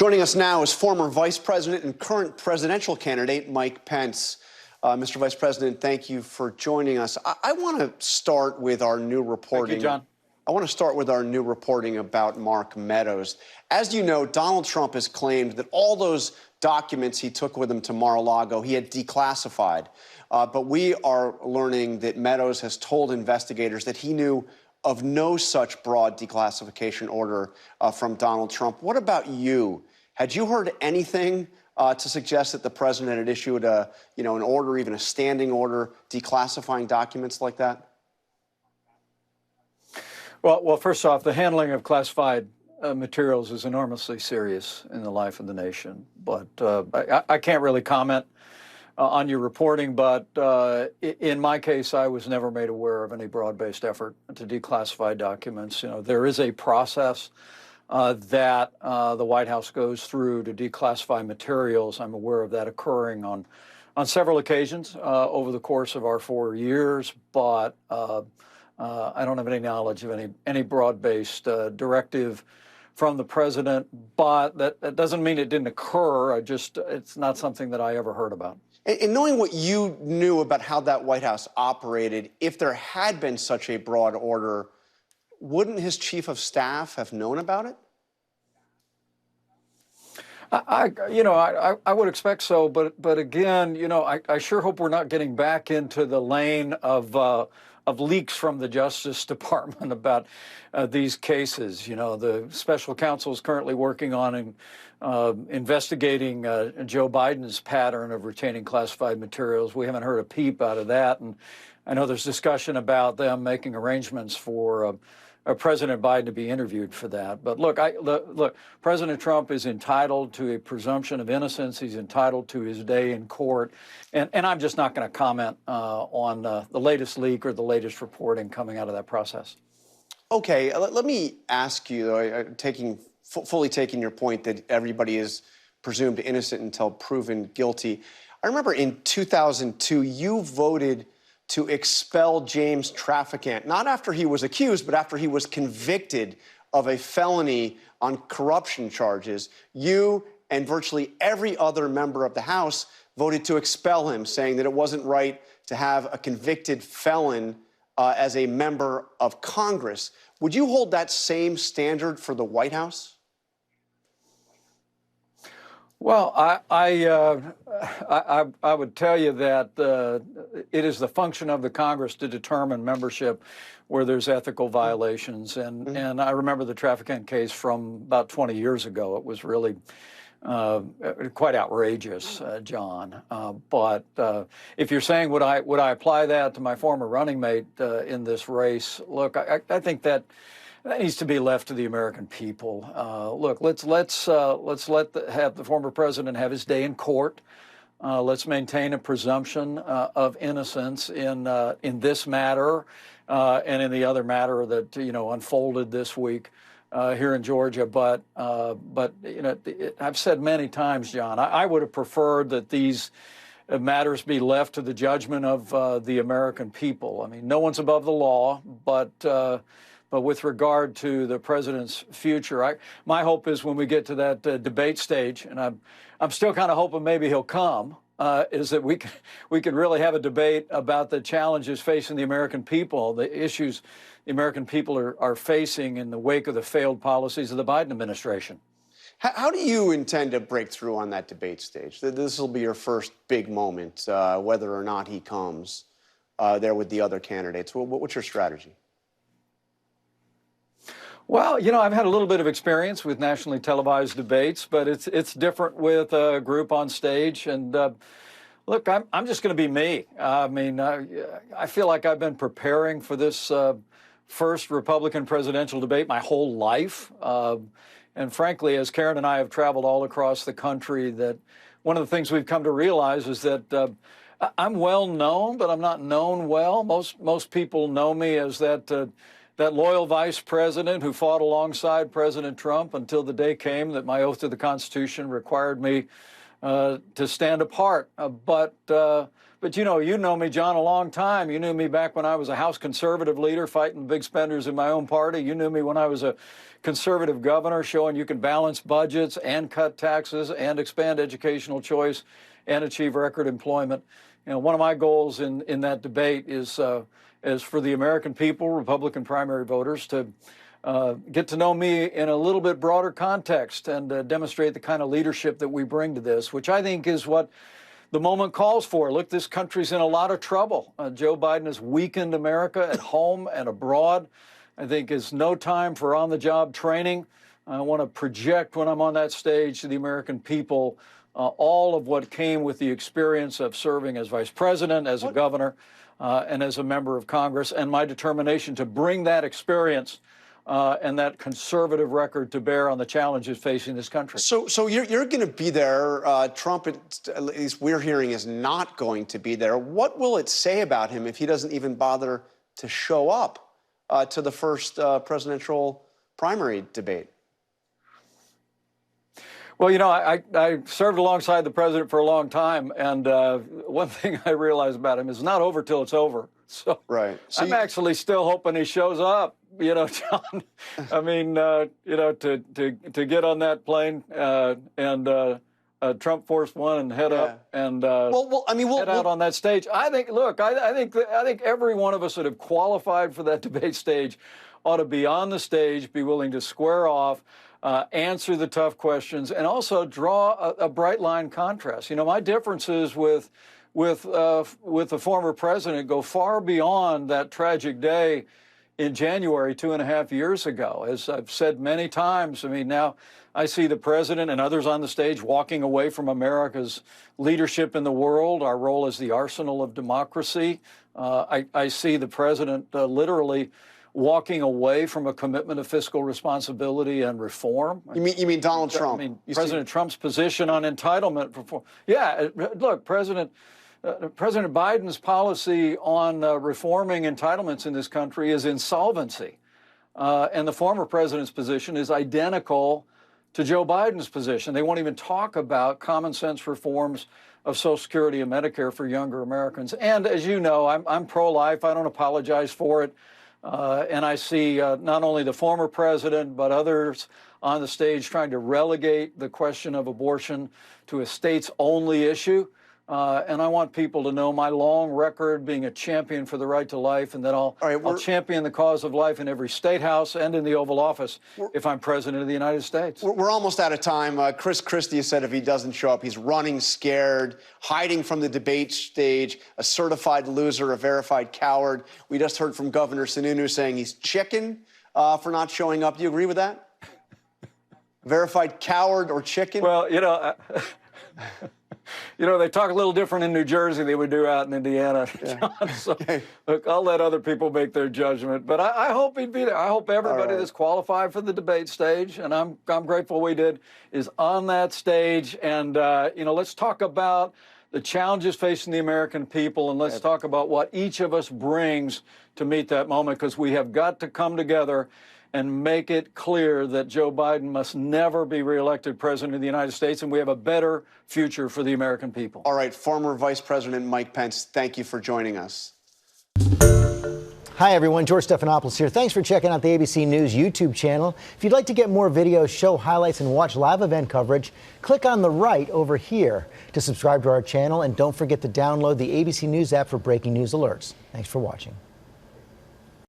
Joining us now is former Vice President and current presidential candidate Mike Pence. Mr. Vice President, thank you for joining us. I want to start with our new reporting. Thank you, John. I want to start with our new reporting about Mark Meadows. As you know, Donald Trump has claimed that all those documents he took with him to Mar-a-Lago he had declassified. But we are learning that Meadows has told investigators that he knew of no such broad declassification order from Donald Trump. What about you? Had you heard anything to suggest that the president had issued an order, even a standing order, declassifying documents like that? Well, first off, the handling of classified materials is enormously serious in the life of the nation. But I can't really comment on your reporting, but in my case, I was never made aware of any broad-based effort to declassify documents. You know, there is a process that the White House goes through to declassify materials. I'm aware of that occurring on several occasions over the course of our 4 years, but I don't have any knowledge of any broad-based directive from the president. But that doesn't mean it didn't occur. It's not something that I ever heard about. And knowing what you knew about how that White House operated, if there had been such a broad order, wouldn't his chief of staff have known about it? I would expect so, but again, I sure hope we're not getting back into the lane of leaks from the Justice Department about these cases. You know, the special counsel is currently working on investigating Joe Biden's pattern of retaining classified materials. We haven't heard a peep out of that, and I know there's discussion about them making arrangements for President Biden to be interviewed for that. But look, President Trump is entitled to a presumption of innocence. He's entitled to his day in court. And I'm just not going to comment on the latest leak or the latest reporting coming out of that process. Okay, let me ask you, though, fully taking your point that everybody is presumed innocent until proven guilty. I remember in 2002, you voted to expel James Traficant, not after he was accused, but after he was convicted of a felony on corruption charges. You and virtually every other member of the House voted to expel him, saying that it wasn't right to have a convicted felon as a member of Congress. Would you hold that same standard for the White House? Well, I would tell you that it is the function of the Congress to determine membership where there's ethical violations. And I remember the Traficant case from about 20 years ago. It was really quite outrageous, John. But if you're saying would I apply that to my former running mate in this race, look, I think that needs to be left to the American people. Look, let's have the former president have his day in court. Let's maintain a presumption of innocence in this matter and in the other matter that unfolded this week here in Georgia. But I've said many times, John, I would have preferred that these matters be left to the judgment of the American people. I mean, no one's above the law, but with regard to the president's future, my hope is when we get to that debate stage, and I'm still kind of hoping maybe he'll come, is that we can really have a debate about the challenges facing the American people, the issues the American people are facing in the wake of the failed policies of the Biden administration. How do you intend to break through on that debate stage? This will be your first big moment, whether or not he comes there with the other candidates. What's your strategy? Well, I've had a little bit of experience with nationally televised debates, but it's different with a group on stage. And look, I'm just going to be me. I mean, I feel like I've been preparing for this first Republican presidential debate my whole life. And frankly, as Karen and I have traveled all across the country, that one of the things we've come to realize is that I'm well known, but I'm not known well. Most people know me as that loyal vice president who fought alongside President Trump until the day came that my oath to the Constitution required me to stand apart. But But you know me, John, a long time. You knew me back when I was a House conservative leader fighting big spenders in my own party. You knew me when I was a conservative governor showing you can balance budgets and cut taxes and expand educational choice and achieve record employment. You know, one of my goals in that debate is for the American people, Republican primary voters, to get to know me in a little bit broader context and demonstrate the kind of leadership that we bring to this, which I think is what the moment calls for. Look, this country's in a lot of trouble. Joe Biden has weakened America at home and abroad. I think it's no time for on-the-job training. I want to project when I'm on that stage to the American people all of what came with the experience of serving as vice president, as a governor, and as a member of Congress, and my determination to bring that experience and that conservative record to bear on the challenges facing this country. So you're going to be there. Trump, at least we're hearing, is not going to be there. What will it say about him if he doesn't even bother to show up to the first presidential primary debate? Well, you know, I served alongside the president for a long time, and one thing I realized about him is it's not over till it's over. So, right. So I'm actually still hoping he shows up, you know, John. I mean, you know, to get on that plane and Trump Force One and head up and head out on that stage. I think, look, I think every one of us that have qualified for that debate stage ought to be on the stage, be willing to square off, answer the tough questions, and also draw a bright line contrast. You know, my differences with the former president go far beyond that tragic day in January 2.5 years ago. As I've said many times, I mean, now I see the president and others on the stage walking away from America's leadership in the world, our role as the arsenal of democracy. I see the president literally walking away from a commitment of fiscal responsibility and reform. You mean Donald Trump? I mean, President Trump's position on entitlement reform. Yeah, look, President Biden's policy on reforming entitlements in this country is insolvency. And the former president's position is identical to Joe Biden's position. They won't even talk about common sense reforms of Social Security and Medicare for younger Americans. And as you know, I'm pro-life. I don't apologize for it. And I see not only the former president, but others on the stage trying to relegate the question of abortion to a states-only issue. And I want people to know my long record being a champion for the right to life, and that I'll champion the cause of life in every state house and in the Oval Office if I'm president of the United States. We're almost out of time. Chris Christie said if he doesn't show up, he's running scared, hiding from the debate stage, a certified loser, a verified coward. We just heard from Governor Sununu saying he's chicken for not showing up. Do you agree with that? Verified coward or chicken? Well, you know... You know, they talk a little different in New Jersey than they would do out in Indiana, John. So, look, I'll let other people make their judgment. But I hope he'd be there. I hope everybody that's qualified for the debate stage, and I'm grateful we did, is on that stage. And, you know, let's talk about the challenges facing the American people, and let's talk about what each of us brings to meet that moment, because we have got to come together and make it clear that Joe Biden must never be reelected president of the United States, and we have a better future for the American people. All right, former Vice President Mike Pence, thank you for joining us. Hi, everyone. George Stephanopoulos here. Thanks for checking out the ABC News YouTube channel. If you'd like to get more videos, show highlights, and watch live event coverage, click on the right over here to subscribe to our channel, and don't forget to download the ABC News app for breaking news alerts. Thanks for watching.